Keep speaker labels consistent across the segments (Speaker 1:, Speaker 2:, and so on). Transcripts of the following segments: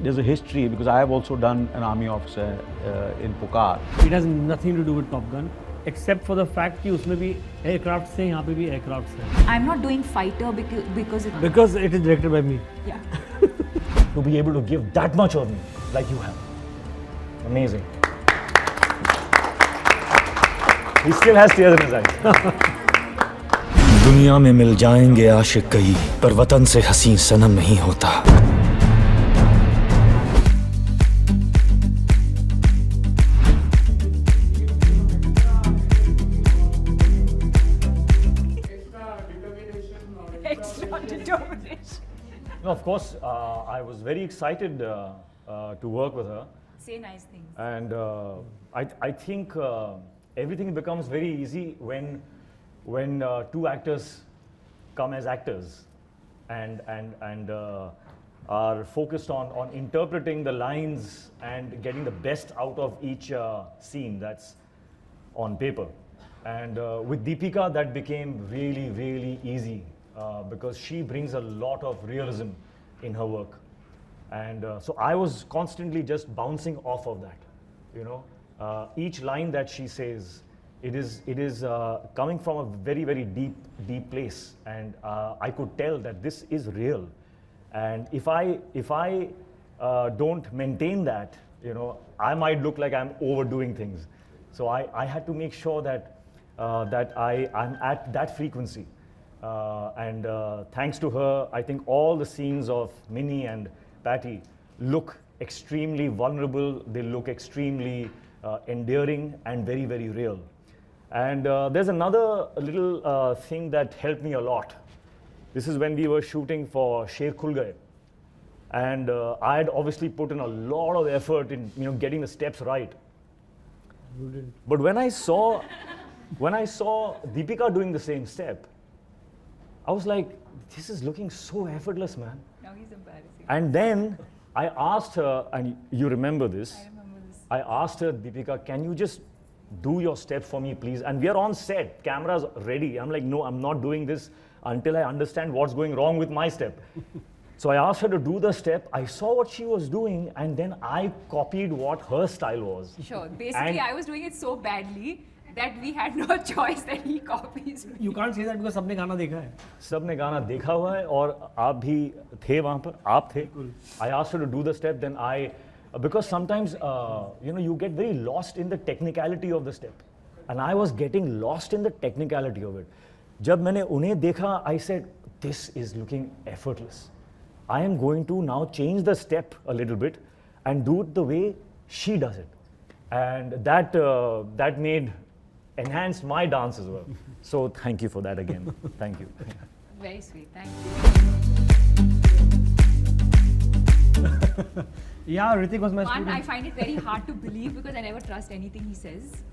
Speaker 1: there's a history because I have also done an army officer in Pukar.
Speaker 2: It has nothing to do with Top Gun, except for the fact कि उसमें भी aircraft से यहाँ पे भी aircraft से.
Speaker 3: I'm not doing fighter
Speaker 2: Because it is directed by me.
Speaker 3: Yeah.
Speaker 4: To be able to give that much of me like you have. Amazing. He still has tears in his eyes.
Speaker 5: दुनिया में मिल जाएंगे आशिक कई, पर वतन से हसीन सनम नहीं होता.
Speaker 3: Extra determination.
Speaker 4: No, of course, I was very excited to work with her.
Speaker 3: Say nice things.
Speaker 4: And I think everything becomes very easy when two actors come as actors and are focused on interpreting the lines and getting the best out of each scene that's on paper. And with Deepika, that became really, really easy because she brings a lot of realism in her work. And so I was constantly just bouncing off of that, you know. Each line that she says, it is coming from a very, very deep place, and I could tell that this is real. And if I don't maintain that, you know, I might look like I'm overdoing things. So I had to make sure that I'm at that frequency. And thanks to her, I think all the scenes of Minnie and Patty look extremely vulnerable. They look extremely endearing and very, very real. And there's another little thing that helped me a lot. This is when we were shooting for Sher Khul Gaye. And I had obviously put in a lot of effort in, you know, getting the steps right. But when I saw Deepika doing the same step, I was like, this is looking so effortless, man.
Speaker 3: Now he's embarrassing.
Speaker 4: And then I asked her, and you remember this.
Speaker 3: I remember this.
Speaker 4: I asked her, Deepika, can you just do your step for me, please? And we are on set, cameras ready. I'm like, no, I'm not doing this until I understand what's going wrong with my step. So I asked her to do the step. I saw what she was doing, and then I copied what her style was.
Speaker 3: Sure. Basically, I was doing it so badly that we had no choice that he copies me.
Speaker 2: You can't say that because सबने गाना देखा है.
Speaker 4: सबने गाना देखा हुआ है और आप भी थे वहाँ पर, आप थे. I asked her to do the step, then because sometimes you know, you get very lost in the technicality of the step, and I was getting lost in the technicality of it. जब मैंने उन्हें देखा, I said, this is looking effortless. I am going to now change the step a little bit and do it the way she does it, and that enhanced my dance as well. So thank you for that again. Thank you.
Speaker 3: Very sweet. Thank you.
Speaker 2: Yeah, Hrithik was my
Speaker 3: One,
Speaker 2: student.
Speaker 3: I find it very hard to believe because I never trust anything he says.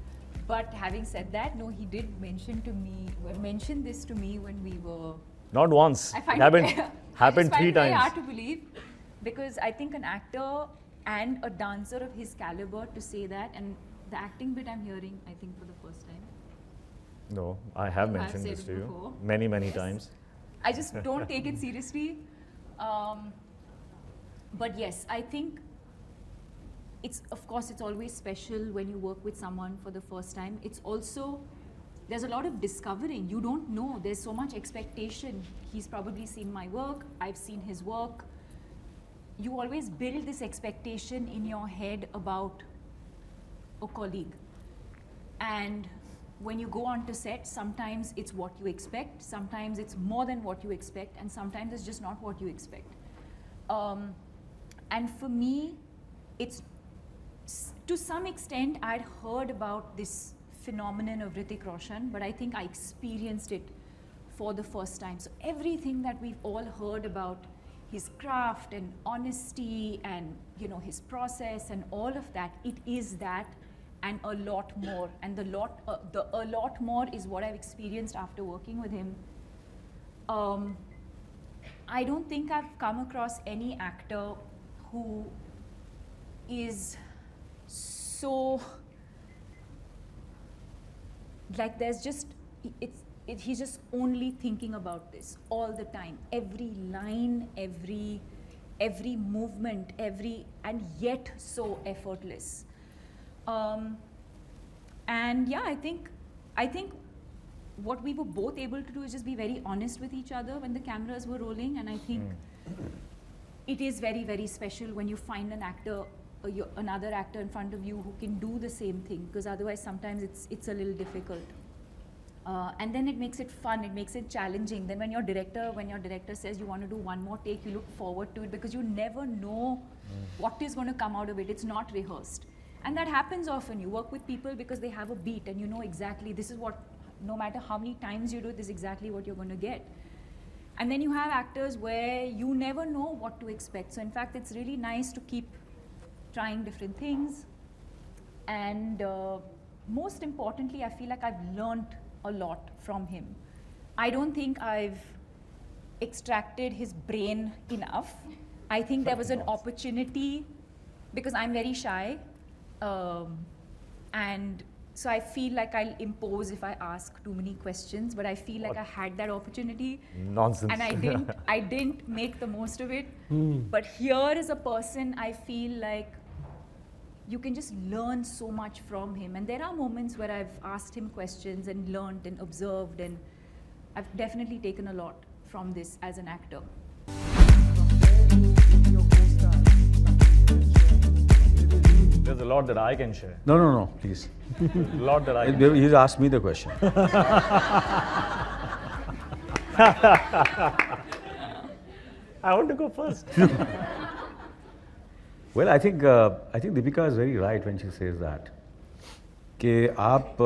Speaker 3: But having said that, no, he did mention this to me when we were.
Speaker 4: Not once.
Speaker 3: I find
Speaker 4: happened
Speaker 3: I find
Speaker 4: 3
Speaker 3: it very
Speaker 4: times.
Speaker 3: hard to believe because I think an actor and a dancer of his caliber to say that, and the acting bit I'm hearing, I think for the first time.
Speaker 4: No, I have
Speaker 3: You have
Speaker 4: mentioned
Speaker 3: said
Speaker 4: this
Speaker 3: it
Speaker 4: to you
Speaker 3: before.
Speaker 4: many
Speaker 3: Yes.
Speaker 4: times.
Speaker 3: I just don't take it seriously. But yes, I think of course, it's always special when you work with someone for the first time. It's also, there's a lot of discovering. You don't know. There's so much expectation. He's probably seen my work. I've seen his work. You always build this expectation in your head about a colleague. And when you go onto set, sometimes it's what you expect, sometimes it's more than what you expect, and sometimes it's just not what you expect. And for me, it's, to some extent, I'd heard about this phenomenon of Hrithik Roshan, but I think I experienced it for the first time. So everything that we've all heard about his craft and honesty and, you know, his process and all of that, it is that and a lot more. And the a lot more is what I've experienced after working with him. I don't think I've come across any actor who is so, like, there's just, he's just only thinking about this all the time. Every line, every every movement, and yet so effortless. And yeah, I think what we were both able to do is just be very honest with each other when the cameras were rolling, and I think it is very, very special when you find an actor, another actor in front of you who can do the same thing, because otherwise sometimes it's a little difficult. And then it makes it fun, it makes it challenging. Then when your director says you want to do one more take, you look forward to it because you never know what is going to come out of it. It's not rehearsed. And that happens often. You work with people because they have a beat and you know exactly this is what, no matter how many times you do it, this is exactly what you're going to get. And then you have actors where you never know what to expect. So in fact, it's really nice to keep trying different things. And most importantly, I feel like I've learned a lot from him. I don't think I've extracted his brain enough. I think there was an opportunity, because I'm very shy, and so I feel like I'll impose if I ask too many questions, but I feel like I had that opportunity.
Speaker 4: Nonsense.
Speaker 3: And I didn't make the most of it. But here is a person I feel like you can just learn so much from him. And there are moments where I've asked him questions and learned and observed, and I've definitely taken a lot from this as an actor.
Speaker 4: There's a lot that I can share.
Speaker 1: No, please.
Speaker 4: A lot that I can
Speaker 1: He's asked me the question.
Speaker 4: I want to go first.
Speaker 1: Well, I think Deepika is very right when she says that. कि आप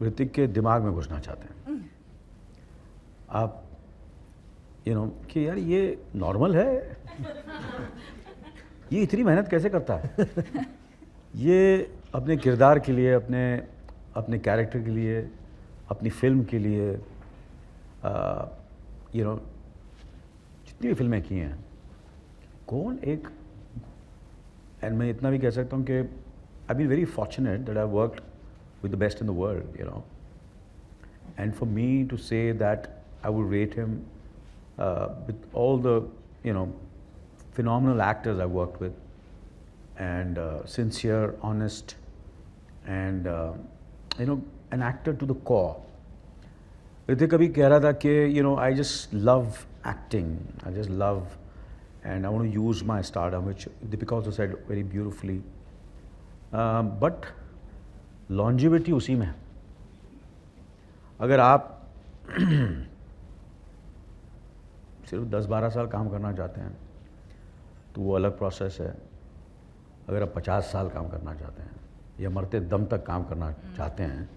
Speaker 1: ऋतिक के दिमाग में घुसना चाहते हैं. आप, कि यार ये नॉर्मल है. ये इतनी मेहनत कैसे करता है? ये अपने किरदार के लिए, अपने कैरेक्टर के लिए, अपनी फिल्म के लिए, जितनी भी फिल्में की हैं, कौन एक, एंड मैं इतना भी कह सकता हूँ कि I been very fortunate that I worked with the best in the world, and for me to say that I would rate him with all the phenomenal actors I worked with, and sincere, honest, and an actor to the core. Hrithik abhi keh raha tha कि I just love acting, I just love, and I want to use my stardom, which Deepika also said very beautifully. But longevity उसी में है. अगर आप सिर्फ 10-12 साल काम करना चाहते हैं तो वो अलग प्रोसेस है. अगर आप 50 साल काम करना चाहते हैं या मरते दम तक काम करना चाहते हैं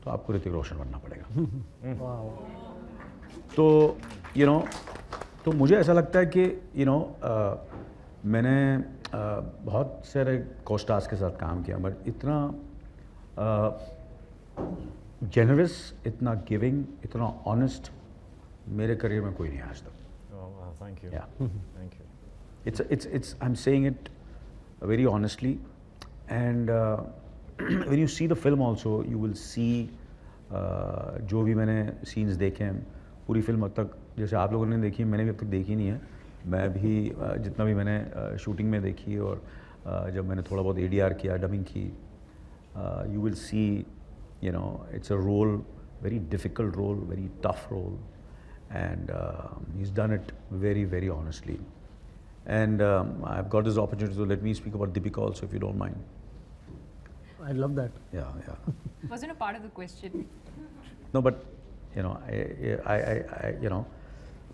Speaker 1: तो आपको ऋतिक रोशन बनना पड़ेगा. तो तो मुझे ऐसा लगता है कि मैंने बहुत सारे को-स्टार्स के साथ काम किया, बट इतना जेनरस, इतना गिविंग, इतना ऑनेस्ट मेरे करियर में कोई नहीं आज तक.
Speaker 4: Thank you.
Speaker 1: Yeah.
Speaker 4: Thank you.
Speaker 1: It's I'm saying it very honestly, and when you see the film also, you will see जो भी मैंने scenes देखे हैं, पूरी फिल्म अब तक जैसे आप लोगों ने देखी है, मैंने भी अब तक देखी नहीं है. मैं भी जितना भी मैंने शूटिंग में देखी और जब मैंने थोड़ा बहुत ADR किया, डबिंग की, you will see, it's a role, very difficult role, very tough role, and he's done it very, very honestly. And I've got this opportunity, so let me speak about Deepika also, if you don't mind.
Speaker 2: I love that.
Speaker 1: Yeah.
Speaker 3: Wasn't a part of the question.
Speaker 1: No, but I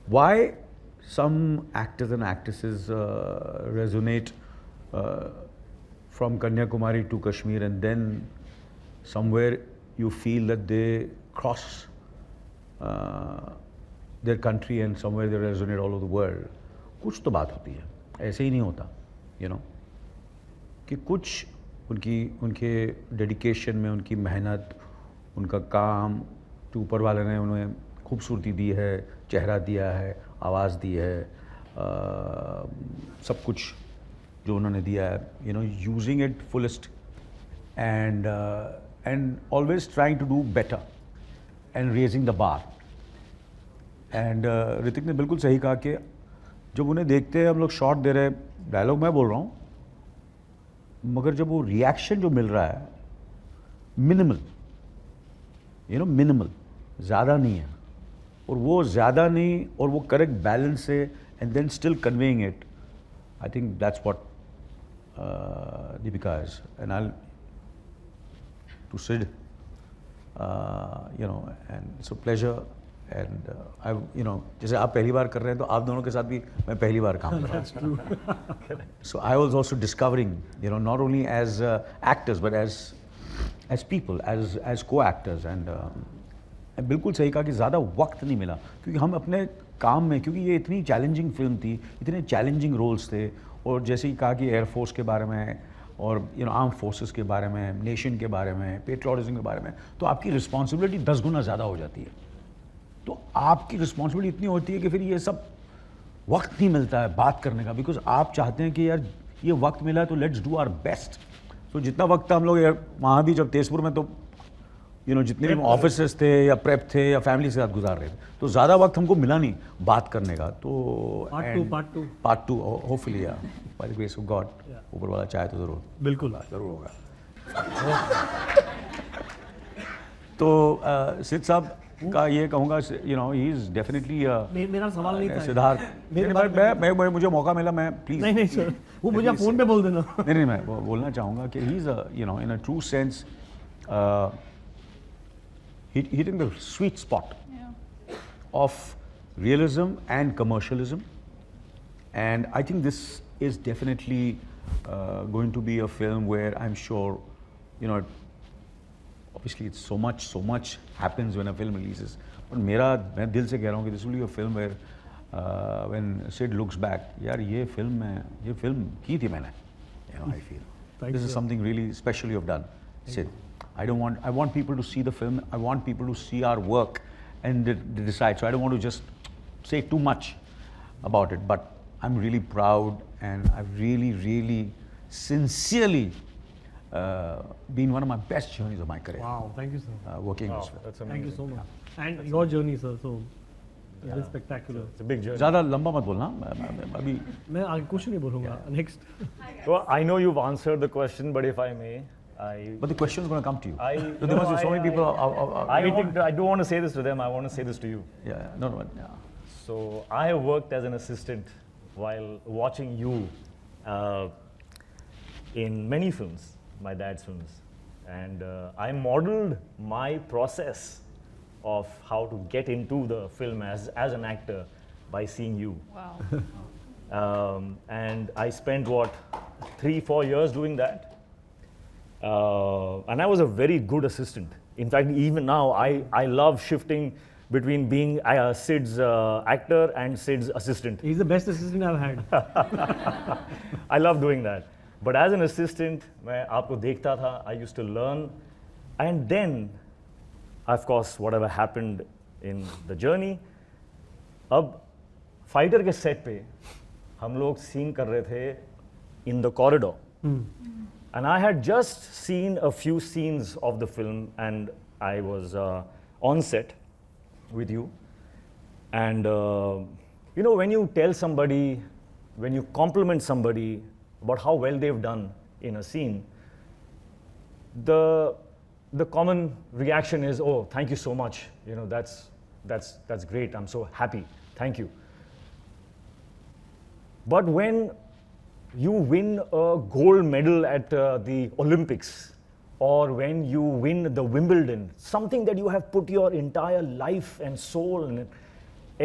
Speaker 1: why some actors and actresses resonate from Kanyakumari to Kashmir, and then somewhere you feel that they cross their country and somewhere they resonate all over the world. कुछ तो बात होती है, ऐसे ही नहीं होता, कि कुछ उनके डेडिकेशन में, उनकी मेहनत, उनका काम, तो ऊपर वाले ने उन्हें खूबसूरती दी है, चेहरा दिया है, आवाज़ दी है, सब कुछ जो उन्होंने दिया है, using it fullest, and always trying to do better and raising the bar. एंड ऋतिक ने बिल्कुल सही कहा कि जब उन्हें देखते हैं हम लोग शॉट दे रहे हैं, डायलॉग मैं बोल रहा हूँ, मगर जब वो रिएक्शन जो मिल रहा है मिनिमल, मिनिमल, ज़्यादा नहीं है, और वो ज़्यादा नहीं और वो करेक्ट बैलेंस से and then still conveying it, I think that's what Deepika is. And I'll to Sid, and it's a pleasure. And जैसे आप पहली बार कर रहे हैं तो आप दोनों के साथ भी मैं पहली बार काम कर रहा हूँ. So I was also discovering, not only as actors but as people, as co-actors. And बिल्कुल सही कहा कि ज़्यादा वक्त नहीं मिला क्योंकि हम अपने काम में, क्योंकि ये इतनी चैलेंजिंग फिल्म थी, इतने चैलेंजिंग रोल्स थे, और जैसे ही कहा कि एयरफोर्स के बारे में और आर्म फोर्सेस के बारे में, नेशन के बारे में, पेट्रियोटिज्म के बारे में, तो आपकी रिस्पॉन्सिबिलिटी 10 गुना ज़्यादा हो जाती है. तो आपकी रिस्पॉन्सिबिलिटी इतनी होती है कि फिर ये सब वक्त नहीं मिलता है बात करने का, बिकॉज आप चाहते हैं कि यार ये वक्त मिला है तो लेट्स डू आवर बेस्ट. तो जितना वक्त हम लोग वहाँ भी जब तेजपुर में, तो जितने भी ऑफिसर्स थे या प्रेप थे या फैमिली के साथ गुजार रहे थे, तो ज़्यादा वक्त हमको मिला नहीं बात करने का. तो part two hopefully by the grace of God, ऊपर वाला चाहे तो
Speaker 2: बिल्कुल
Speaker 1: ज़रूर होगा. तो सिद्ध साहब का ये कहूँगा, ही इज़ डेफिनेटली.
Speaker 2: मेरा सवाल नहीं था
Speaker 1: सिद्धार्थ, मैं मुझे मौका मिला, मैं प्लीज
Speaker 2: नहीं सर, वो मुझे फ़ोन पे बोल देना.
Speaker 1: नहीं, मैं बोलना चाहूँगा कि he is in a true sense hitting the sweet spot of realism and commercialism, and I think this is definitely going to be a film where I'm sure, obviously it's so much happens when a film releases, but मैं दिल से कह रहा हूँ कि this will be a film where when Sid looks back, यार ये film की थी मैंने, I feel this is something really special you've done, Sid. I want people to see the film. I want people to see our work and decide. So I don't want to just say too much about it, but I'm really proud, and I've really sincerely been one of my best journeys of my career.
Speaker 2: Wow, thank you, sir.
Speaker 1: Working this film.
Speaker 4: That's amazing.
Speaker 2: Thank you so much. And your journey, sir, so very spectacular.
Speaker 4: It's a big journey.
Speaker 1: ज़्यादा लंबा मत बोलना, अभी.
Speaker 2: मैं आगे कुछ नहीं बोलूँगा. Next.
Speaker 4: Well, I know you've answered the question, but if I may,
Speaker 1: But the question is going to come to you.
Speaker 4: there
Speaker 1: must be so many people.
Speaker 4: I don't want to say this to them. I want to say this to you.
Speaker 1: Yeah, no. Yeah.
Speaker 4: So I have worked as an assistant while watching you in many films, my dad's films, and I modeled my process of how to get into the film as an actor by seeing you.
Speaker 3: Wow.
Speaker 4: And I spent 3-4 years doing that. And I was a very good assistant. In fact, even now, I love shifting between being Sid's actor and Sid's assistant.
Speaker 2: He's the best assistant I've had.
Speaker 4: I love doing that. But as an assistant, मैं आपको देखता था, I used to learn. And then, of course, whatever happened in the journey, अब fighter के set पे हम लोग scene कर रहे थे in the corridor. And I had just seen a few scenes of the film, and I was on set with you. And when you tell somebody, when you compliment somebody about how well they've done in a scene, the common reaction is, "Oh, thank you so much. That's great. I'm so happy. Thank you." But when you win a gold medal at the Olympics, or when you win the Wimbledon, something that you have put your entire life and soul and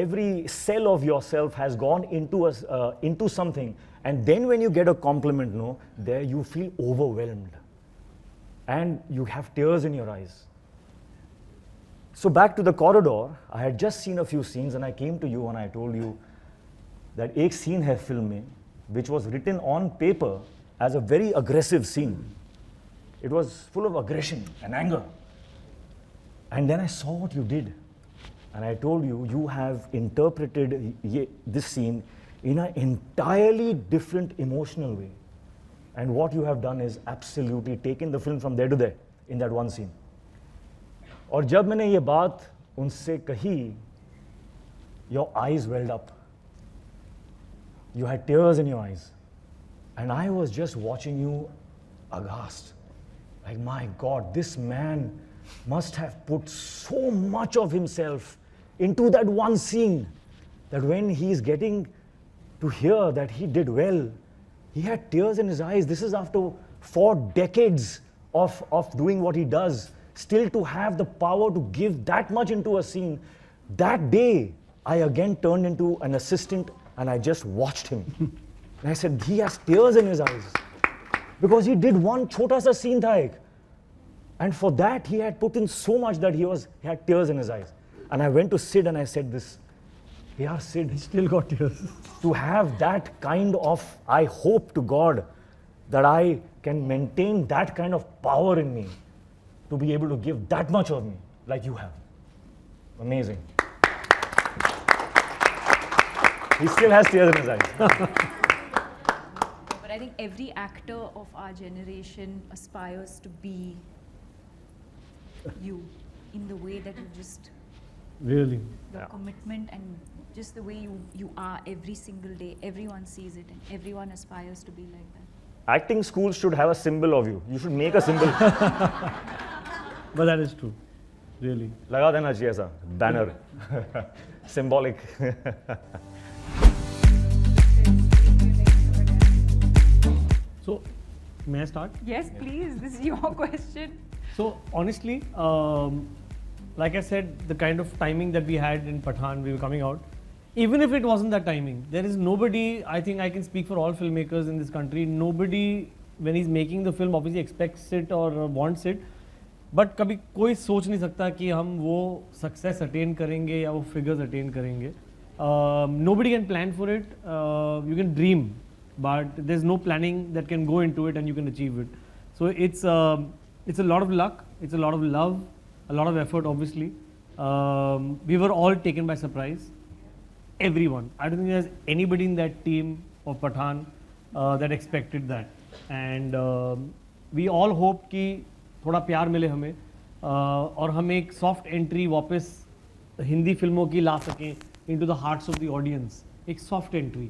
Speaker 4: every cell of yourself has gone into something, and then when you get a compliment, there you feel overwhelmed and you have tears in your eyes. So back to the corridor, I had just seen a few scenes, and I came to you and I told you that एक scene है film में which was written on paper as a very aggressive scene. It was full of aggression and anger. And then I saw what you did. And I told you, you have interpreted this scene in an entirely different emotional way. And what you have done is absolutely taken the film from there to there in that one scene. और जब मैंने ये बात उनसे कही, your eyes welled up. You had tears in your eyes. And I was just watching you aghast. Like, my God, this man must have put so much of himself into that one scene that when he's getting to hear that he did well, he had tears in his eyes. This is after 4 decades of doing what he does. Still to have the power to give that much into a scene. That day, I again turned into an assistant and I just watched him. And I said, he has tears in his eyes. Because he did one chota sa scene tha ek. And for that, he had put in so much that he had tears in his eyes. And I went to Sid and I said this, yeah, Sid.
Speaker 2: He still got tears.
Speaker 4: To have that kind of, I hope to God that I can maintain that kind of power in me to be able to give that much of me like you have. Amazing. He still has tears in his eyes.
Speaker 3: But I think every actor of our generation aspires to be you in the way that you just,
Speaker 2: Really.
Speaker 3: the commitment and just the way you are every single day. Everyone sees it and everyone aspires to be like that.
Speaker 4: Acting schools should have a symbol of you. You should make a symbol.
Speaker 2: But that is true. Really.
Speaker 4: लगा देना चाहिए ऐसा banner. Symbolic.
Speaker 2: So, may I start?
Speaker 3: Yes, please. This is your question.
Speaker 2: So honestly, like I said, the kind of timing that we had in Pathaan, we were coming out. Even if it wasn't that timing, there is nobody, I think I can speak for all filmmakers in this country, nobody when he's making the film obviously expects it or wants it. But कभी कोई सोच नहीं सकता कि हम वो success attain करेंगे या वो figures attain करेंगे. Nobody can plan for it. You can dream, but there's no planning that can go into it and you can achieve it. So it's a lot of luck, it's a lot of love, a lot of effort obviously. We were all taken by surprise. Everyone. I don't think there's anybody in that team of Pathaan that expected that. And we all hope कि थोड़ा प्यार मिले हमें और हम एक soft entry वापस हिंदी फिल्मों की ला सकें into the hearts of the audience. एक सॉफ्ट एंट्री.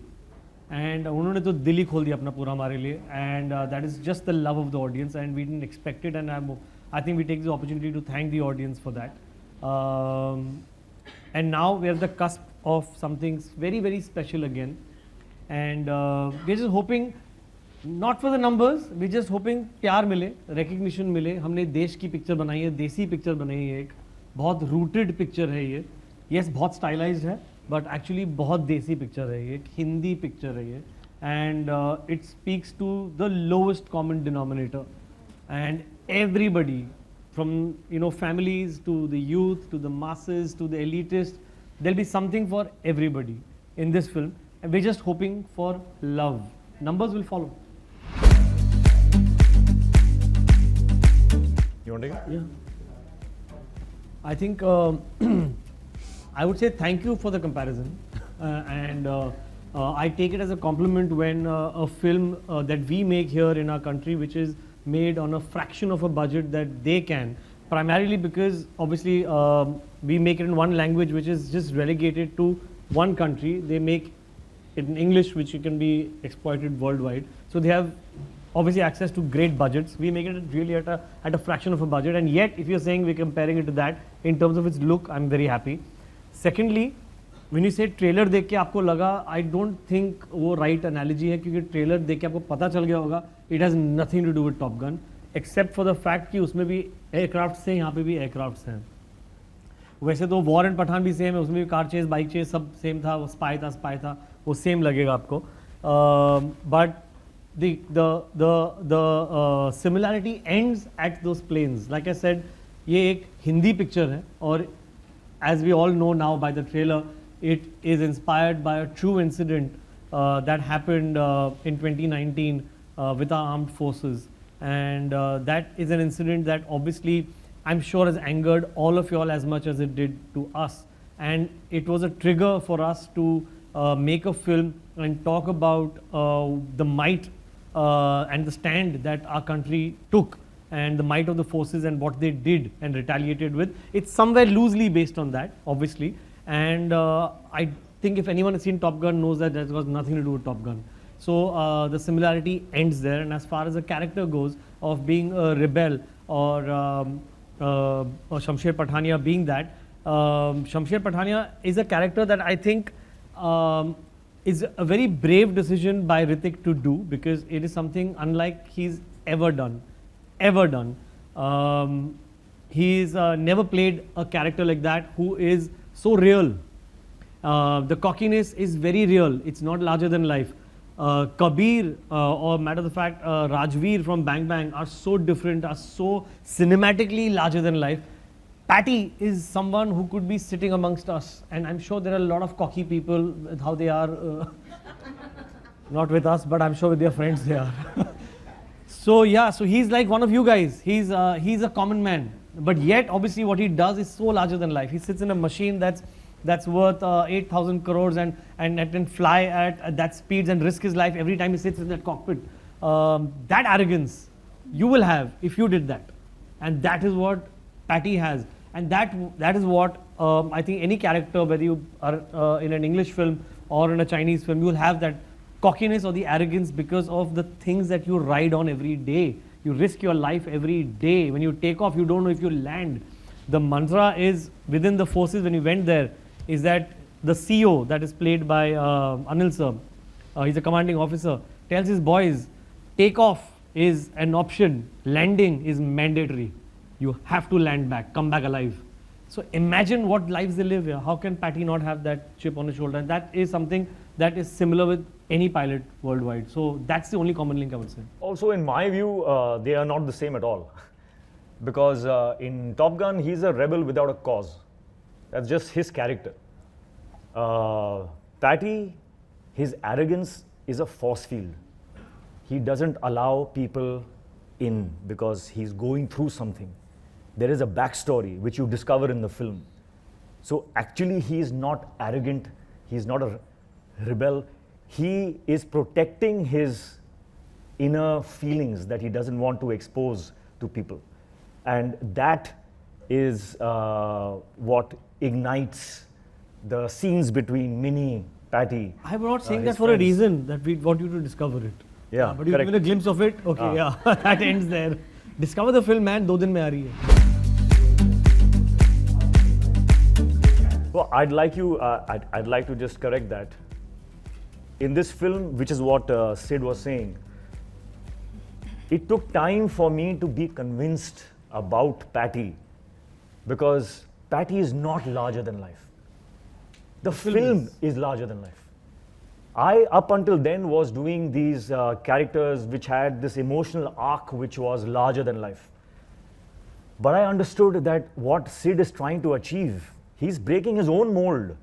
Speaker 2: And उन्होंने तो दिल ही खोल दिया अपना पूरा हमारे लिए. And that is just the love of the audience and we didn't expect it and I think we take the opportunity to thank the audience for that. And now we are at the cusp of something very, very special again. And we're just hoping, not for the numbers, we're just hoping प्यार मिले, recognition मिले. हमने देश की picture बनाई है, देसी picture बनाई है एक. बहुत rooted पिक्चर है ये. Yes, बहुत stylized है, but actually बहुत देसी पिक्चर है ये. एक हिंदी पिक्चर है ये. And it speaks to the lowest common denominator. And everybody, from families to the youth to the masses to the elitists, there'll be something for everybody in this film. And we're just hoping for love. Numbers will follow.
Speaker 4: You want to take it?
Speaker 2: Yeah. I think I would say thank you for the comparison. And I take it as a compliment when a film that we make here in our country, which is made on a fraction of a budget that they can, primarily because obviously we make it in one language which is just relegated to one country. They make it in English, which can be exploited worldwide. So they have obviously access to great budgets. We make it really at a fraction of a budget, and yet if you're saying we're comparing it to that in terms of its look, I'm very happy. Secondly, when you say trailer देख के आपको लगा, I don't think वो right analogy है क्योंकि trailer देख के आपको पता चल गया होगा it has nothing to do with Top Gun except for the fact कि उसमें भी aircrafts हैं, यहाँ पे भी aircrafts हैं. वैसे तो War and Pathaan भी same है, उसमें भी car chase, bike chase सब same था, वो spy था, वो same लगेगा आपको. But the similarity ends at those planes. Like I said, ये एक हिंदी picture है और as we all know now by the trailer, it is inspired by a true incident that happened in 2019 with our armed forces. And that is an incident that obviously I'm sure has angered all of you all as much as it did to us. And it was a trigger for us to make a film and talk about the might and the stand that our country took and the might of the forces and what they did and retaliated with. It's somewhere loosely based on that, obviously. And I think if anyone has seen Top Gun knows that that was nothing to do with Top Gun. So the similarity ends there. And as far as the character goes of being a rebel or Shamsher Pathania being that, Shamsher Pathania is a character that I think is a very brave decision by Hrithik to do, because it is something unlike he's ever done. He's never played a character like that who is so real. The cockiness is very real. It's not larger than life. Kabir or matter of the fact Rajveer from Bang Bang are so different, are so cinematically larger than life. Patty is someone who could be sitting amongst us, and I'm sure there are a lot of cocky people with how they are, not with us, but I'm sure with their friends they are. So yeah, so he's like one of you guys. He's a common man, but yet obviously what he does is so larger than life. He sits in a machine that's worth 8,000 crores and can fly at that speeds and risk his life every time he sits in that cockpit. That arrogance you will have if you did that, and that is what Patty has, and that is what I think any character, whether you are in an English film or in a Chinese film, you will have that cockiness or the arrogance because of the things that you ride on every day. You risk your life every day. When you take off, you don't know if you land. The mantra is within the forces when you went there is that the CEO that is played by Anil sir, he's a commanding officer, tells his boys, take off is an option, landing is mandatory. You have to land back, come back alive. So imagine what lives they live here. How can Patty not have that chip on his shoulder? And that is something that is similar with any pilot worldwide. So that's the only common link I would say.
Speaker 4: Also, in my view, they are not the same at all. Because in Top Gun, he's a rebel without a cause. That's just his character. Patty, his arrogance is a force field. He doesn't allow people in because he's going through something. There is a backstory which you discover in the film. So actually he is not arrogant, he's not a rebel. He is protecting his inner feelings that he doesn't want to expose to people. And that is what ignites the scenes between Minnie, Patty.
Speaker 2: I'm not saying
Speaker 4: his
Speaker 2: that for a
Speaker 4: friends.
Speaker 2: reason, that we want you to discover it.
Speaker 4: Yeah,
Speaker 2: but you've
Speaker 4: correct.
Speaker 2: given a glimpse of it. Okay, yeah, that ends there. Discover the film, man. 2 दिन में आ रही है.
Speaker 4: Well, I'd like to just correct that. In this film, which is what Sid was saying, it took time for me to be convinced about Patty, because Patty is not larger than life. The film is larger than life. I, up until then, was doing these characters which had this emotional arc which was larger than life. But I understood that what Sid is trying to achieve, he's breaking his own mold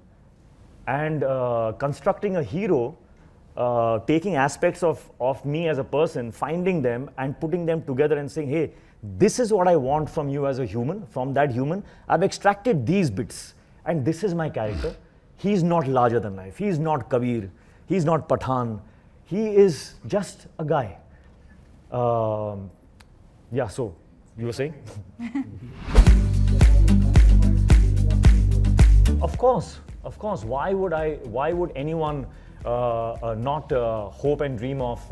Speaker 4: and constructing a hero, taking aspects of me as a person, finding them and putting them together and saying, hey, this is what I want from you as a human, from that human. I've extracted these bits and this is my character. He's not larger than life. He's not Kabir. He's not Pathan. He is just a guy. Yeah, so you were saying? Of course. Why would anyone not hope and dream of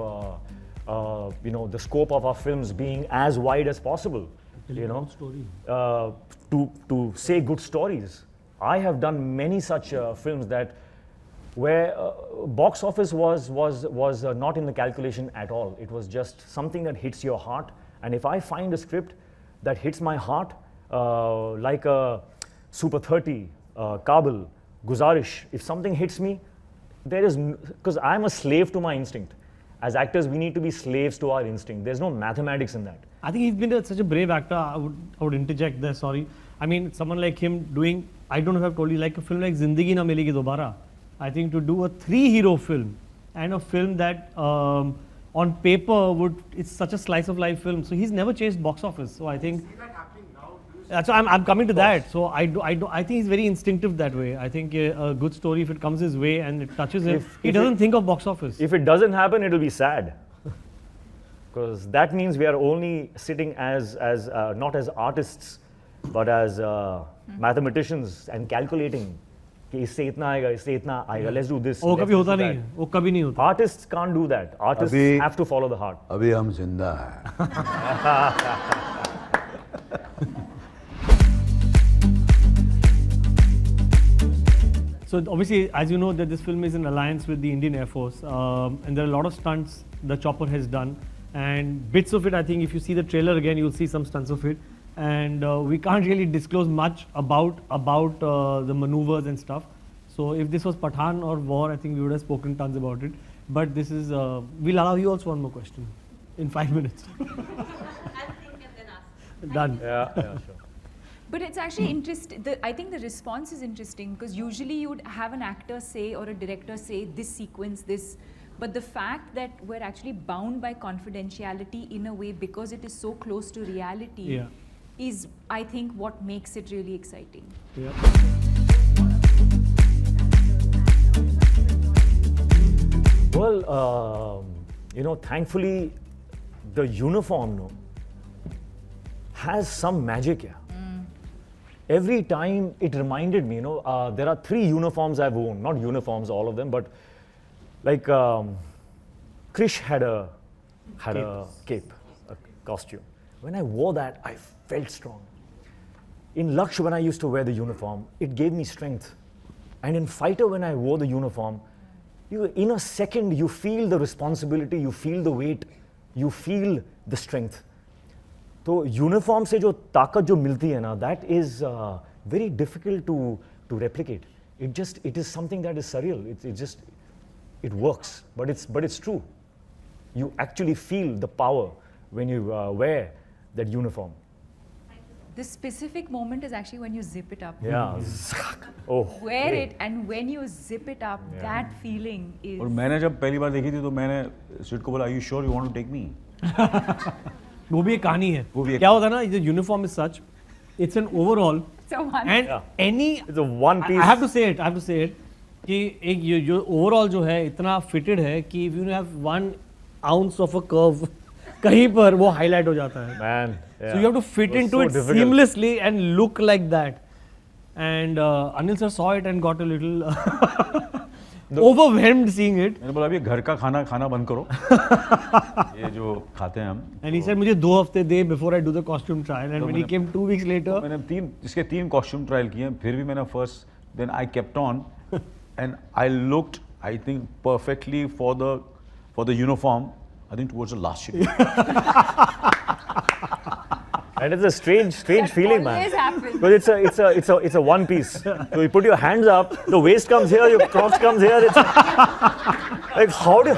Speaker 4: the scope of our films being as wide as possible? To say good stories. I have done many such films that where box office was not in the calculation at all. It was just something that hits your heart. And if I find a script that hits my heart, like a Super 30, Kabul, Guzarish, if something hits me, there is, because I'm a slave to my instinct. As actors, we need to be slaves to our instinct. There's no mathematics in that.
Speaker 2: I think he's been such a brave actor. I would interject there, sorry. I mean, someone like him doing, I don't know if I've told you, like a film like Zindagi Na Milegi Dobara. I think to do a 3-hero film and a film that on paper it's such a slice of life film. So he's never chased box office. So I think so I'm coming to that. So I think he's very instinctive that way. I think a good story, if it comes his way and it touches him, he doesn't think of box office.
Speaker 4: If it doesn't happen, it'll be sad. Because that means we are only sitting as not as artists, but as mathematicians and calculating कि इससे इतना आएगा, let's do this.
Speaker 2: वो
Speaker 4: let's
Speaker 2: कभी
Speaker 4: do
Speaker 2: होता
Speaker 4: that.
Speaker 2: नहीं है, वो कभी नहीं होता.
Speaker 4: Artists can't do that. Artists
Speaker 1: अभी-
Speaker 4: have to follow the heart.
Speaker 1: अभी हम जिंदा हैं.
Speaker 2: So obviously, as you know, that this film is in alliance with the Indian Air Force, and there are a lot of stunts the chopper has done, and bits of it. I think if you see the trailer again, you'll see some stunts of it, and we can't really disclose much about the maneuvers and stuff. So if this was Pathan or War, I think we would have spoken tons about it. But this is, we'll allow you also one more question in 5 minutes. Done.
Speaker 4: Yeah, sure.
Speaker 3: But it's actually interesting. I think the response is interesting because usually you would have an actor say or a director say this sequence, this. But the fact that we're actually bound by confidentiality in a way because it is so close to reality is, I think, what makes it really exciting.
Speaker 2: Yeah.
Speaker 4: Well, thankfully, the uniform has some magic here. Every time it reminded me, there are 3 uniforms I've worn, not uniforms, all of them, but like Krish had a cape, a costume. When I wore that, I felt strong. In Laksh, when I used to wear the uniform, it gave me strength. And in Fighter, when I wore the uniform, in a second, you feel the responsibility, you feel the weight, you feel the strength. So uniform से जो ताकत जो मिलती है ना, that is very difficult to replicate. It is something that is surreal. It works, but it's true. You actually feel the power when you wear that uniform.
Speaker 3: The specific moment is actually when you zip it up.
Speaker 4: Yeah. Oh.
Speaker 3: Wear it, and when you zip it up, that feeling is.
Speaker 1: और मैंने जब पहली बार देखी थी तो मैंने सिड को बोला, Are you sure you want to take me?
Speaker 2: वो भी एक कहानी है.
Speaker 1: वो भी एक-
Speaker 2: क्या होता है ना, the uniform is such, it's an overall,
Speaker 3: So one.
Speaker 2: and any.
Speaker 4: It's a one piece.
Speaker 2: I have to say it. कि एक जो overall जो है इतना fitted है कि if you have 1 ounce of a curve कहीं पर वो highlight हो जाता है.
Speaker 4: Man.
Speaker 2: So you have to fit
Speaker 4: It was
Speaker 2: into
Speaker 4: so
Speaker 2: it
Speaker 4: difficult.
Speaker 2: seamlessly and look like that. And Anil sir saw it and got a little overwhelmed seeing it.
Speaker 1: मैंने बोला अभी घर का खाना बंद करो. ये जो खाते हैं हम.
Speaker 2: And he said मुझे 2 हफ्ते दे before I do the costume trial. And when he came 2 weeks later,
Speaker 1: मैंने इसके 3 कॉस्ट्यूम ट्रायल किए, फिर भी मैंने then I kept on and I looked, I think, perfectly for the uniform, I think towards the last ship.
Speaker 4: And it's a strange feeling, man.
Speaker 3: always happens.
Speaker 4: Because it's a one piece. So you put your hands up, the waist comes here, your crotch comes here. It's like how do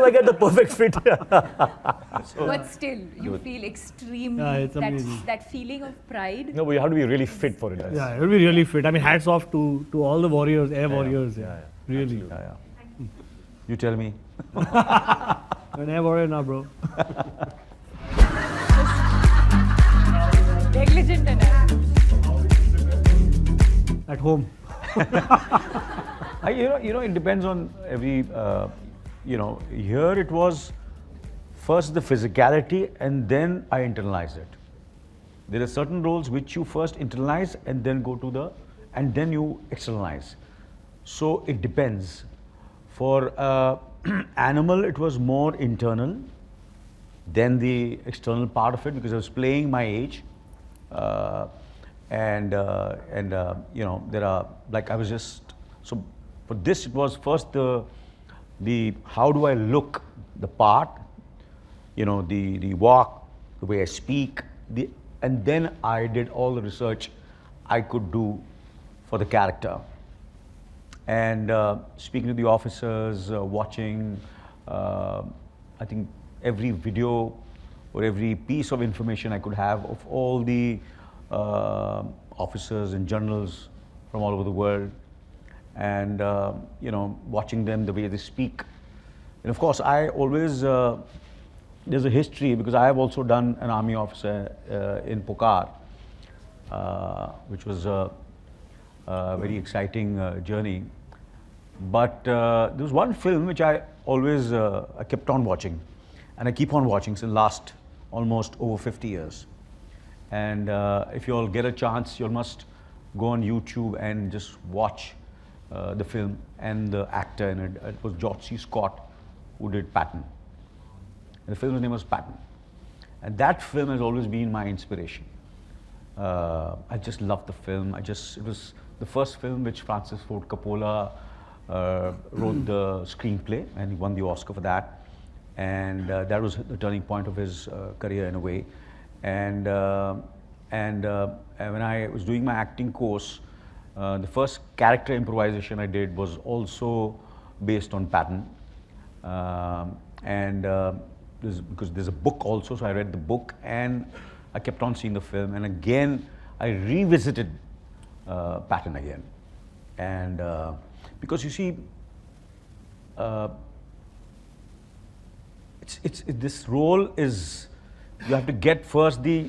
Speaker 4: I get the perfect fit?
Speaker 3: But still, you feel extreme.
Speaker 2: Yeah, it's amazing.
Speaker 3: That feeling of pride.
Speaker 4: No, but you have to be really fit for it.
Speaker 2: yeah, it will be really fit. I mean, hats off to all the warriors, air warriors. Yeah. Really.
Speaker 1: Yeah. You tell me.
Speaker 2: You're an air warrior now, bro.
Speaker 3: Negligent enough.
Speaker 2: At home.
Speaker 1: It depends on every, here it was first the physicality and then I internalized it. There are certain roles which you first internalize and then and then you externalize. So it depends. For Animal, it was more internal than the external part of it because I was playing my age. There are, like I was just, so for this it was first the how do I look, the part, the walk, the way I speak, and then I did all the research I could do for the character. And speaking to the officers, watching, I think every video or every piece of information I could have of all the officers and generals from all over the world, and watching them, the way they speak. And of course, I always, there's a history because I have also done an army officer in Pokar, which was a very exciting journey. But there was one film which I always I kept on watching, and I keep on watching since last almost over 50 years. And if you all get a chance, you all must go on YouTube and just watch the film and the actor in it. It was George C. Scott who did Patton. And the film's name was Patton. And that film has always been my inspiration. I just loved the film. It was the first film which Francis Ford Coppola wrote the screenplay, and he won the Oscar for that. And that was the turning point of his career in a way. And when I was doing my acting course, the first character improvisation I did was also based on Patton. Because there's a book also, so I read the book and I kept on seeing the film, and again I revisited Patton again. And because you see, this role is, you have to get first the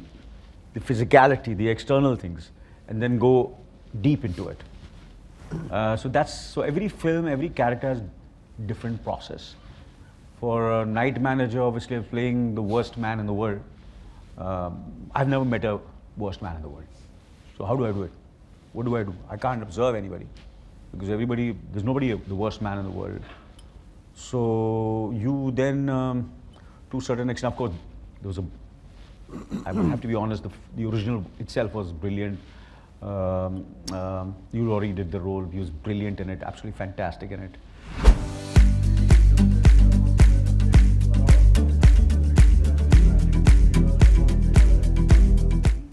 Speaker 1: physicality, the external things, and then go deep into it. So every film, every character has different process. For a night manager, obviously I'm playing the worst man in the world. I've never met a worst man in the world. So how do I do it? What do I do? I can't observe anybody, because there's nobody the worst man in the world. So you then, to a certain extent, of course, I have to be honest, the original itself was brilliant. You already did the role, he was brilliant in it, absolutely fantastic in it.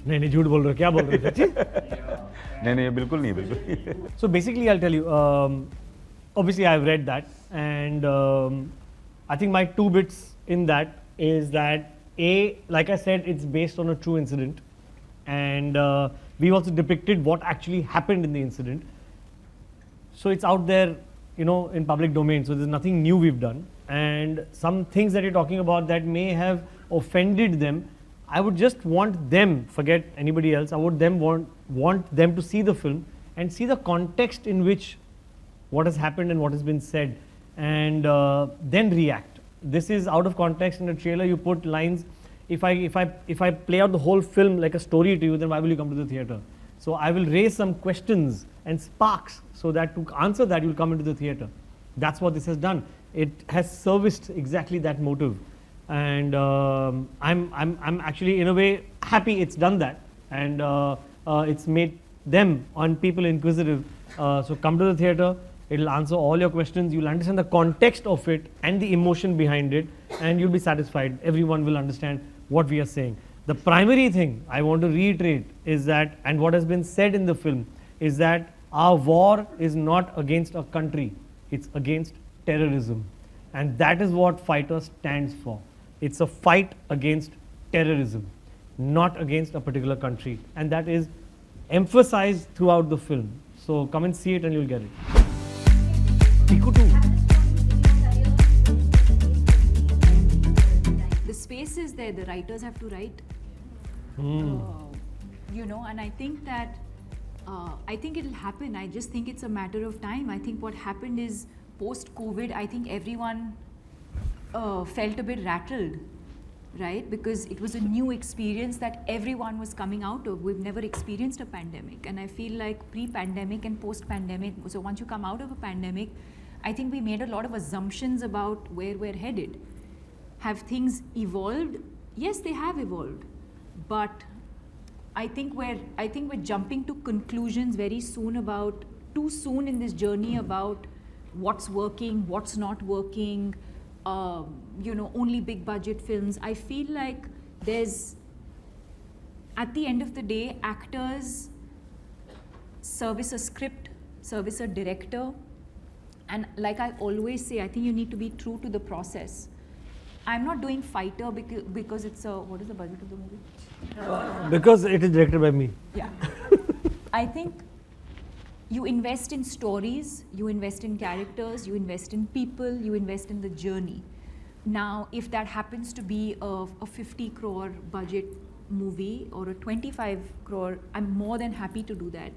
Speaker 2: नहीं झूठ बोल रहे हो, क्या बोल रहे हो सच्ची?
Speaker 1: नहीं बिल्कुल नहीं.
Speaker 2: So basically I'll tell you, obviously I've read that, and I think my 2 bits in that is that like I said, it's based on a true incident, and we also depicted what actually happened in the incident. So it's out there, in public domain, so there's nothing new we've done, and some things that you're talking about that may have offended them, I would just want them, forget anybody else, I would want them to see the film and see the context in which what has happened and what has been said, and then react. This is out of context. In a trailer you put lines. If I play out the whole film like a story to you, then why will you come to the theatre? So I will raise some questions and sparks, so that to answer that you'll come into the theatre. That's what this has done. It has serviced exactly that motive. And I'm actually in a way happy it's done that, and it's made them and people inquisitive. So come to the theatre, it'll answer all your questions, you'll understand the context of it and the emotion behind it, and you'll be satisfied. Everyone will understand what we are saying. The primary thing I want to reiterate is that, and what has been said in the film, is that our war is not against a country, it's against terrorism. And that is what Fighter stands for. It's a fight against terrorism, not against a particular country. And that is emphasized throughout the film. So come and see it and you'll get it. Piku too.
Speaker 3: The space is there, the writers have to write. And I think that, I think it'll happen. I just think it's a matter of time. I think what happened is, post-COVID, I think everyone felt a bit rattled, right? Because it was a new experience that everyone was coming out of. We've never experienced a pandemic. And I feel like pre-pandemic and post-pandemic, so once you come out of a pandemic, I think we made a lot of assumptions about where we're headed. Have things evolved? Yes, they have evolved. But I think we're jumping to conclusions very soon too soon in this journey about what's working, what's not working, only big budget films. I feel like at the end of the day, actors service a script, service a director. And like I always say, I think you need to be true to the process. I'm not doing Fighter because it's what is the budget of the movie?
Speaker 2: Because it is directed by me.
Speaker 3: Yeah. I think you invest in stories, you invest in characters, you invest in people, you invest in the journey. Now, if that happens to be a 50 crore budget movie or a 25 crore, I'm more than happy to do that.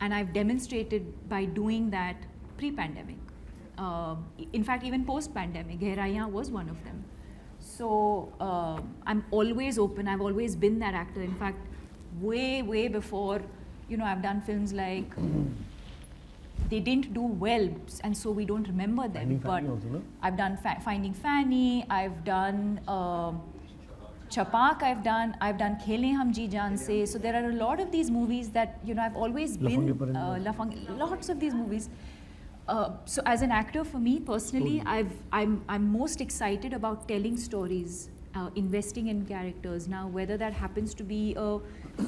Speaker 3: And I've demonstrated by doing that pre-pandemic. In fact, even post-pandemic, Hrithik was one of them. So I'm always open. I've always been that actor. In fact, way before I've done films like they didn't do well, and so we don't remember them.
Speaker 2: Finding Fanny also, no?
Speaker 3: I've done Finding Fanny. I've done Chapak. I've done Khele Hum Ji Jaan Se. So there are a lot of these movies that I've always been lots of these movies. So as an actor, for me personally, I'm most excited about telling stories, investing in characters. Now, whether that happens to be a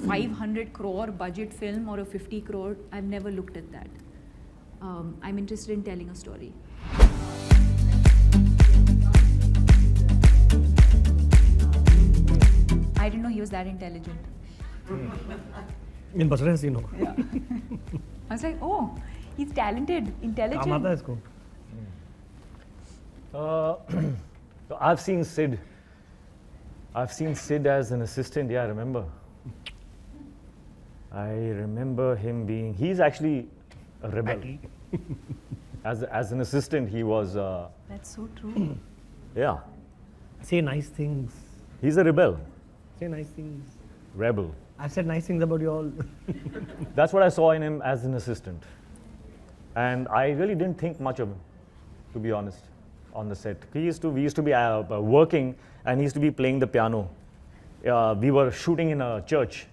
Speaker 3: 500 crore budget film or a 50 crore, I've never looked at that. I'm interested in telling a story. I didn't know he was that intelligent.
Speaker 2: In Basra scene ho.
Speaker 3: Yeah. I was like, oh, he's talented, intelligent.
Speaker 2: काम आता है इसको.
Speaker 4: I've seen Sid. I've seen Sid as an assistant. Yeah, I remember. I remember him being. He's actually a rebel. As an assistant, he was.
Speaker 3: That's so true.
Speaker 4: Yeah,
Speaker 2: Say nice things.
Speaker 4: he's a rebel,
Speaker 2: Say nice things.
Speaker 4: rebel.
Speaker 2: I've said nice things about you all.
Speaker 4: That's what I saw in him as an assistant, and I really didn't think much of him, to be honest, on the set. We used to be working, and he used to be playing the piano. We were shooting in a church,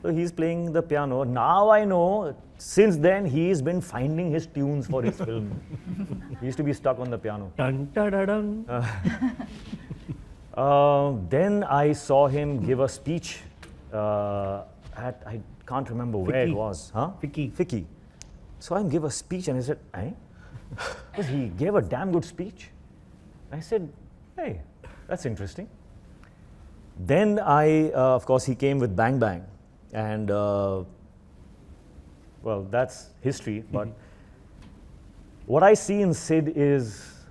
Speaker 4: so he's playing the piano. Now I know. Since then, he's been finding his tunes for his film. He used to be stuck on the piano.
Speaker 2: Dun, da, da, dun.
Speaker 4: Then I saw him give a speech at, I can't remember where it
Speaker 2: Ficky.
Speaker 4: was. Huh?
Speaker 2: Ficky.
Speaker 4: Saw him give a speech and I said, eh? Because he gave a damn good speech. I said, hey, that's interesting. Then of course, he came with Bang Bang. And, well, that's history. But what I see in Sid is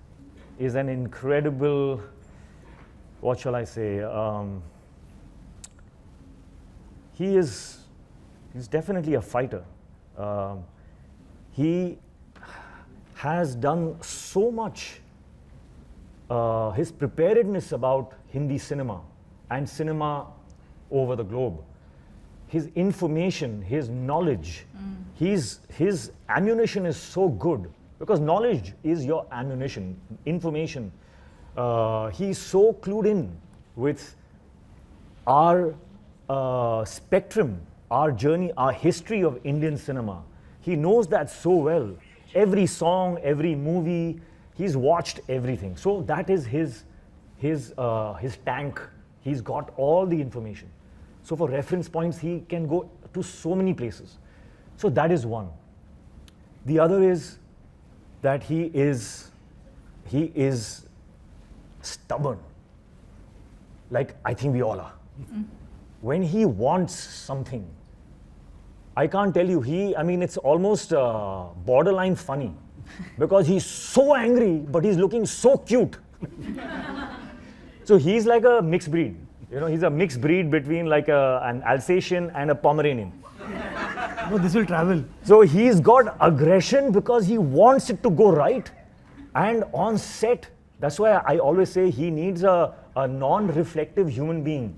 Speaker 4: an incredible, what shall I say? He's definitely a fighter. He has done so much. His preparedness about Hindi cinema and cinema over the globe, his information, his knowledge, his ammunition is so good because knowledge is your ammunition, information. He's so clued in with our spectrum, our journey, our history of Indian cinema. He knows that so well. Every song, every movie, he's watched everything. So that is his tank. He's got all the information. So for reference points, he can go to so many places. So that is one. The other is that he is stubborn. Like I think we all are. When he wants something, I can't tell you, it's almost borderline funny because he's so angry, but he's looking so cute. So he's like a mixed breed. He's a mixed breed between like an Alsatian and a Pomeranian.
Speaker 2: No, this will travel.
Speaker 4: So he's got aggression because he wants it to go right. And on set, that's why I always say he needs a non-reflective human being.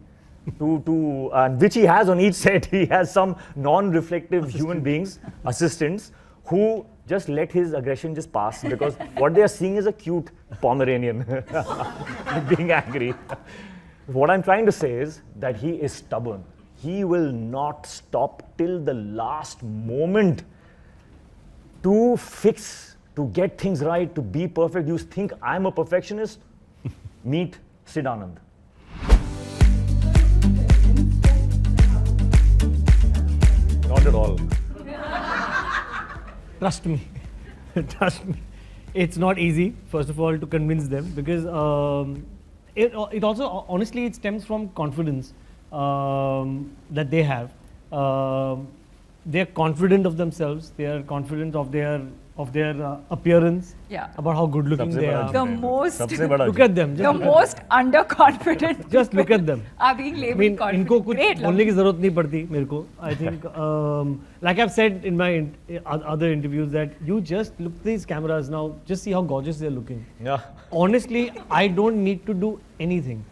Speaker 4: Which he has on each set. He has some non-reflective human beings, assistants, who just let his aggression just pass because what they are seeing is a cute Pomeranian being angry. What I'm trying to say is that he is stubborn. He will not stop till the last moment to fix, to get things right, to be perfect. You think I'm a perfectionist? Meet Sid Anand. Not at all.
Speaker 2: Trust me. Trust me. It's not easy, first of all, to convince them because it also, honestly, it stems from confidence that they have. They're confident of themselves. They are confident of their appearance.
Speaker 3: Yeah.
Speaker 2: About how good looking they are.
Speaker 3: The most,
Speaker 2: Look at them.
Speaker 3: the most underconfident.
Speaker 2: Just look at them.
Speaker 3: Are being labeled confident.
Speaker 2: इनको कुछ
Speaker 3: Great,
Speaker 2: बोलने की जरूरत नहीं पड़ती मेरे को. I think, like I've said in my other interviews, that you just look at these cameras now, just see how gorgeous they're looking.
Speaker 4: Yeah.
Speaker 2: Honestly, I don't need to do anything.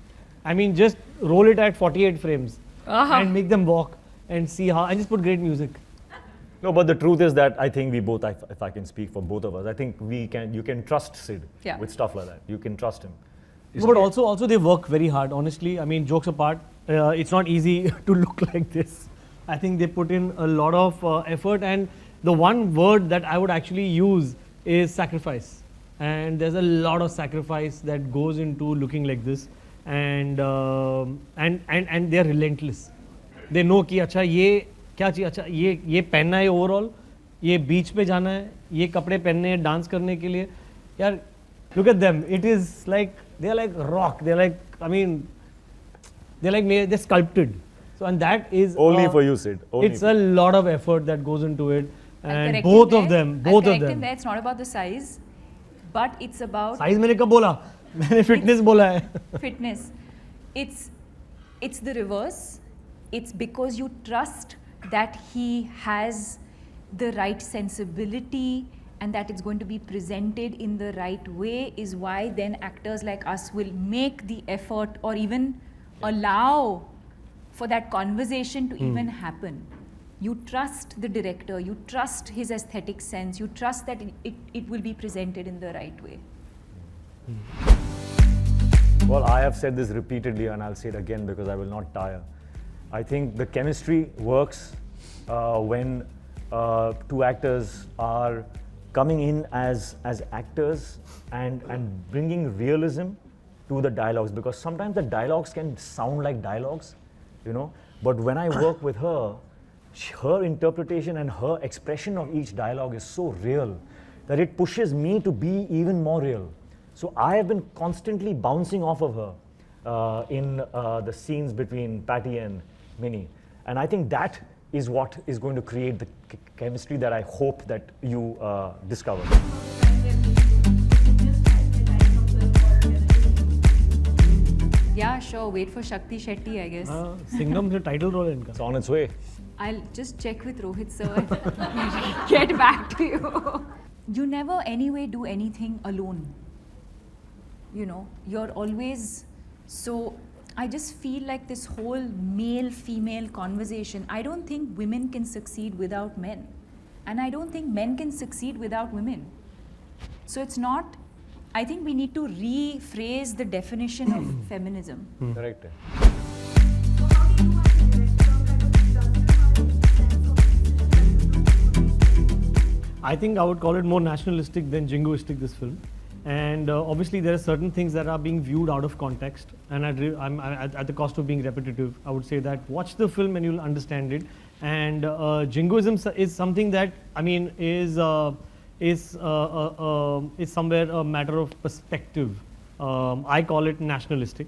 Speaker 2: I mean, just roll it at 48 frames and make them walk and see how, and just put great music.
Speaker 4: No, but the truth is that I think we both, if I can speak for both of us, I think you can trust Sid
Speaker 3: Yeah.
Speaker 4: with stuff like that. You can trust him.
Speaker 2: No, but also they work very hard. Honestly, I mean, jokes apart, it's not easy to look like this. I think they put in a lot of effort, and the one word that I would actually use is sacrifice. And there's a lot of sacrifice that goes into looking like this, and they're relentless. They know कि अच्छा ये क्या चाहिए, अच्छा ये पहनना है overall, ये बीच पे जाना है, ये कपड़े पहनने हैं डांस करने के लिए. यार, look at them. It is like they're like rock. They're like, I mean, they're sculpted. So, and that is
Speaker 4: Only for you, Sid. Only
Speaker 2: it's
Speaker 4: for
Speaker 2: a lot of effort that goes into it,
Speaker 3: I'll
Speaker 2: and
Speaker 3: correct
Speaker 2: both
Speaker 3: him
Speaker 2: of
Speaker 3: there.
Speaker 2: them,
Speaker 3: I'll
Speaker 2: both of
Speaker 3: correct him
Speaker 2: them.
Speaker 3: there. It's not about the size, but it's about
Speaker 2: Size मैंने कब बोला? मैंने fitness बोला है.
Speaker 3: fitness. It's the reverse. It's because you trust that he has the right sensibility and that it's going to be presented in the right way is why then actors like us will make the effort or even allow for that conversation to even happen. You trust the director, you trust his aesthetic sense, you trust that it will be presented in the right way.
Speaker 4: Well, I have said this repeatedly and I'll say it again because I will not tire. I think the chemistry works when two actors are coming in as actors and bringing realism to the dialogues, because sometimes the dialogues can sound like dialogues, you know, but when I work with her, her interpretation and her expression of each dialogue is so real that it pushes me to be even more real. So I have been constantly bouncing off of her in the scenes between Patty and Minnie, and I think that is what is going to create the chemistry that I hope that you discover.
Speaker 3: Yeah, sure. Wait for Shakti Shetty, I guess.
Speaker 2: Singham से title role है इनका.
Speaker 4: It's on its way.
Speaker 3: I'll just check with Rohit sir and get back to you. You never anyway do anything alone. You know, you're always so. I just feel like this whole male-female conversation, I don't think women can succeed without men. And I don't think men can succeed without women. So it's not, I think we need to rephrase the definition of feminism.
Speaker 4: Correct.
Speaker 2: I think I would call it more nationalistic than jingoistic, this film. And obviously there are certain things that are being viewed out of context, and I'm at the cost of being repetitive, I would say that watch the film and you'll understand it. And jingoism is something that, I mean, is somewhere a matter of perspective. I call it nationalistic.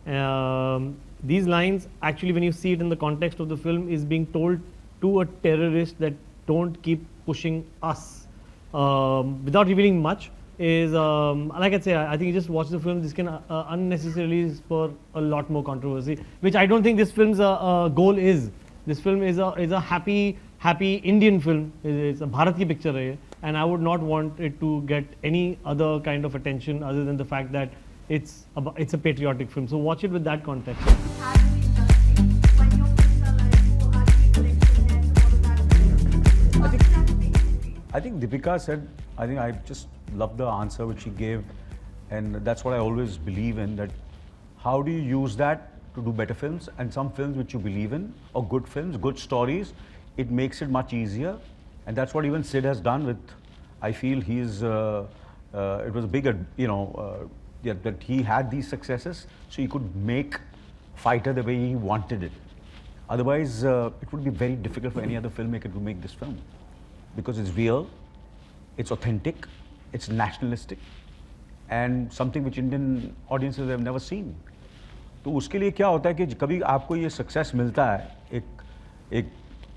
Speaker 2: These lines, actually when you see it in the context of the film, is being told to a terrorist that don't keep pushing us. Without revealing much, is like I say, I think you just watch the film. This can unnecessarily spur a lot more controversy, which I don't think this film's goal is. This film is a happy Indian film. It's a Bharati picture hai, and I would not want it to get any other kind of attention other than the fact that it's a patriotic film. So watch it with that context.
Speaker 1: I think Deepika said, I think I just love the answer which she gave, and that's what I always believe in, that how do you use that to do better films, and some films which you believe in, or good films, good stories, it makes it much easier, and that's what even Sid has done with, I feel he's, it was a bigger, you know, that he had these successes, so he could make Fighter the way he wanted it. Otherwise, it would be very difficult for any other filmmaker to make this film, because it's real, it's authentic, it's nationalistic, and something which Indian audiences have never seen. तो उसके लिए क्या होता है कि कभी आपको ये सक्सेस मिलता है एक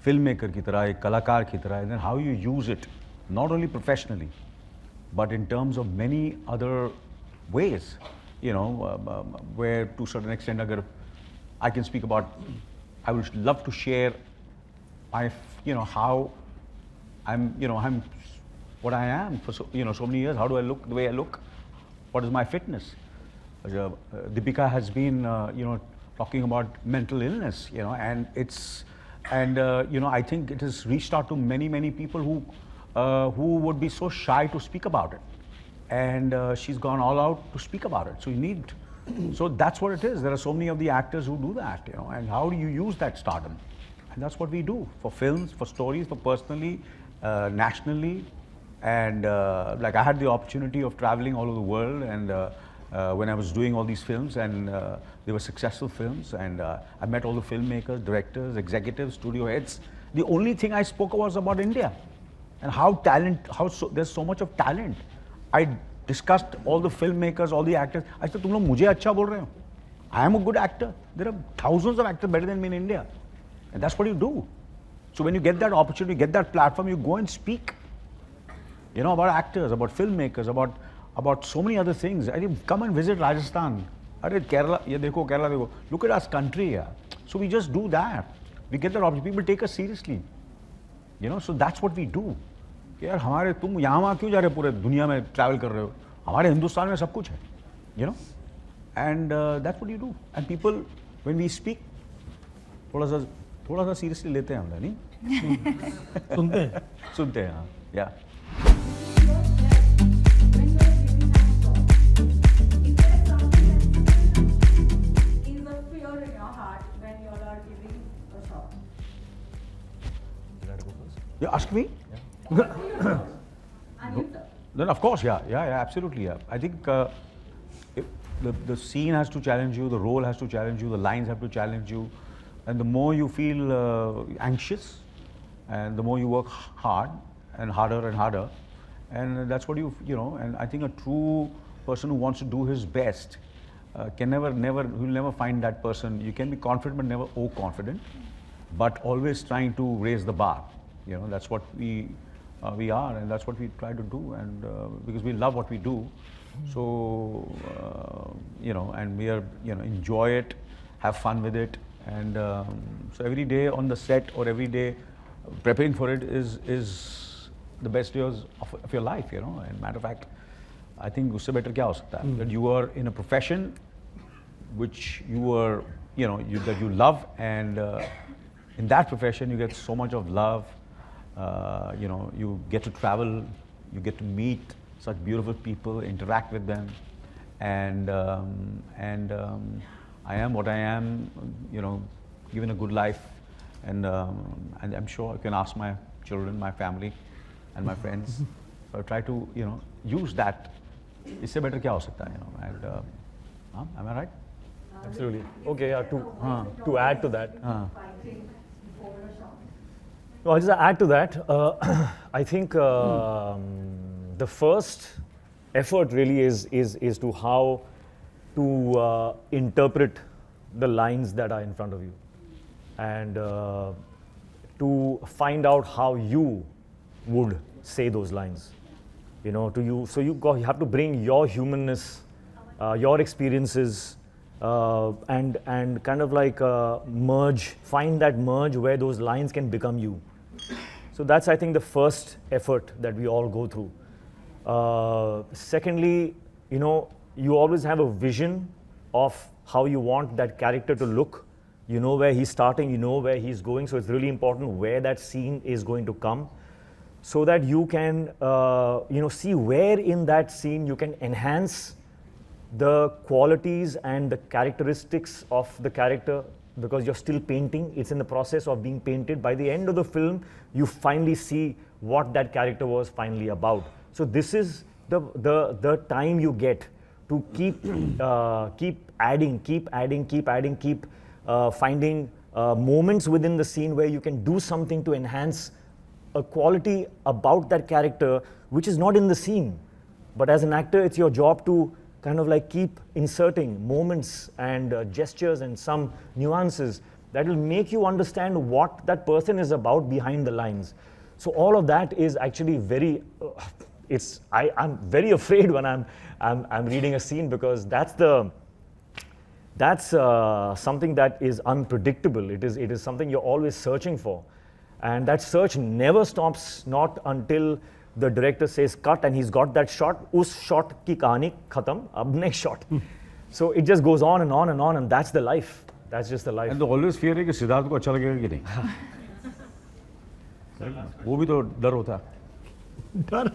Speaker 1: फिल्म मेकर की तरह, एक कलाकार की तरह, and then how you use it, not only professionally, but in terms of many other ways, you know, where to a certain extent, agar I can speak about, I would love to share my, you know, how I'm, you know, I'm what I am for so, you know, so many years. How do I look the way I look? What is my fitness? Deepika has been, you know, talking about mental illness, you know, and it's And I think it has reached out to many people who would be so shy to speak about it. And she's gone all out to speak about it. So you need, so that's what it is. There are so many of the actors who do that, and how do you use that stardom? And that's what we do for films, for stories, for personally, nationally. And like I had the opportunity of traveling all over the world, and when I was doing all these films, and they were successful films, and I met all the filmmakers, directors, executives, studio heads. The only thing I spoke was about India and how there's so much of talent. I discussed all the filmmakers, all the actors. I said, "तुम लोग मुझे अच्छा बोल रहे हो? I am a good actor. There are thousands of actors better than me in India," and that's what you do. So when you get that opportunity, get that platform, you go and speak. About actors, about filmmakers, about so many other things. I think come and visit Rajasthan. Kerala, Kerala dekho. Look at us country here. So we just do that. We get that opportunity. People take us seriously. So that's what we do. यार हमारे तुम यहाँ वहाँ क्यों जा रहे हो, पूरे दुनिया में ट्रैवल कर रहे हो, हमारे हिंदुस्तान में सब कुछ है, and that's what you do. And people, when we speak, थोड़ा सा seriously लेते हैं हम, नहीं? सुनते हैं, हाँ, yeah. You ask me? Yeah. Then of course, yeah, absolutely, yeah. I think the scene has to challenge you, the role has to challenge you, the lines have to challenge you, and the more you feel anxious, and the more you work hard and harder, and that's what and I think a true person who wants to do his best will never find that person. You can be confident but never overconfident, but always trying to raise the bar. That's what we are, and that's what we try to do, and because we love what we do, so and we are enjoy it, have fun with it, and so every day on the set or every day preparing for it is the best years of your life, and matter of fact, I think usse better kya ho sakta hai, that you are in a profession which you are that you love, and in that profession you get so much of love. You get to travel, you get to meet such beautiful people, interact with them, and I am what I am, given a good life, and I'm sure I can ask my children, my family, and my friends. So I try to use that. Isse better kya ho sakta hai, and am I right?
Speaker 4: Absolutely. Okay, yeah. To add to that. No, I'll just add to that. I think the first effort really is to how to interpret the lines that are in front of you, and to find out how you would say those lines. So you have to bring your humanness, your experiences, and kind of like find that merge where those lines can become you. So that's, I think, the first effort that we all go through. Secondly, you always have a vision of how you want that character to look. You know where he's starting, you know where he's going, so it's really important where that scene is going to come, so that you can see where in that scene you can enhance the qualities and the characteristics of the character, because you're still painting. It's in the process of being painted. By the end of the film, you finally see what that character was finally about. So this is the time you get to keep adding, keep finding moments within the scene where you can do something to enhance a quality about that character which is not in the scene. But as an actor, it's your job to kind of like keep inserting moments and gestures and some nuances that will make you understand what that person is about behind the lines. So all of that is actually very, I'm very afraid when I'm reading a scene, because that's something that is unpredictable. It is something you're always searching for, and that search never stops, not until the director says cut and he's got that shot. Us shot ki kahani khatam, ab next shot. So it just goes on and on and on, and that's the life. That's just the life.
Speaker 1: And always fear है कि सिद्धार्थ को अच्छा लगेगा कि नहीं वो भी तो डर होता है
Speaker 2: डर